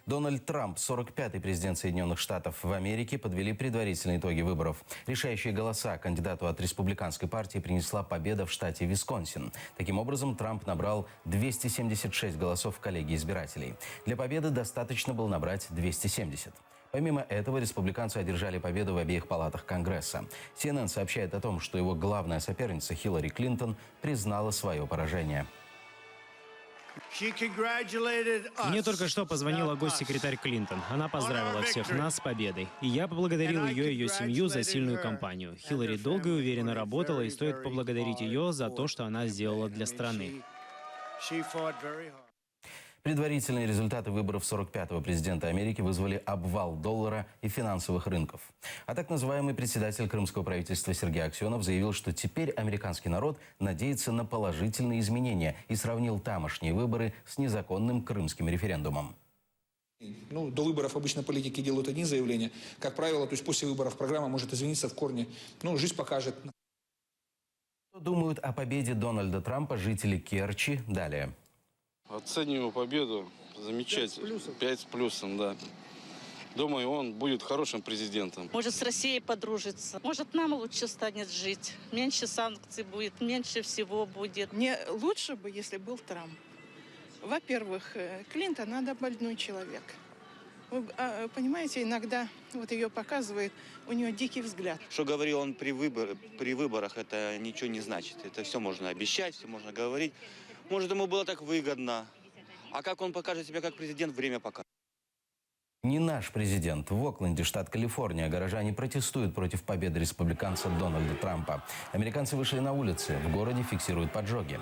Дональд Трамп, 45-й президент Соединенных Штатов в Америке, подвели предварительные итоги выборов. Решающие голоса кандидату от республиканской партии принесла победа в штате Висконсин. Таким образом, Трамп набрал 276 голосов в коллегии избирателей. Для победы достаточно было набрать 270. Помимо этого, республиканцы одержали победу в обеих палатах Конгресса. CNN сообщает о том, что его главная соперница Хиллари Клинтон признала свое поражение. Мне только что позвонила госсекретарь Клинтон. Она поздравила всех нас с победой. И я поблагодарил ее и ее семью за сильную кампанию. Хиллари долго и уверенно работала, и стоит поблагодарить ее за то, что она сделала для страны. Предварительные результаты выборов 45-го президента Америки вызвали обвал доллара и финансовых рынков. А так называемый председатель крымского правительства Сергей Аксенов заявил, что теперь американский народ надеется на положительные изменения и сравнил тамошние выборы с незаконным крымским референдумом. До выборов обычно политики делают одни заявления. Как правило, то есть после выборов программа может измениться в корне. Жизнь покажет. Что думают о победе Дональда Трампа жители Керчи? Далее. Оцениваю победу замечательно. 5 с плюсом, да. Думаю, он будет хорошим президентом. Может, с Россией подружится. Может, нам лучше станет жить. Меньше санкций будет, меньше всего будет. Мне лучше бы, если был Трамп. Во-первых, Клинтон, она больной человек. Вы понимаете, иногда вот ее показывает, у нее дикий взгляд. Что говорил он при выборах, это ничего не значит. Это все можно обещать, все можно говорить. Может, ему было так выгодно. А как он покажет себя как президент, время покажет. Не наш президент. В Окленде, штат Калифорния, горожане протестуют против победы республиканца Дональда Трампа. Американцы вышли на улицы. В городе фиксируют поджоги.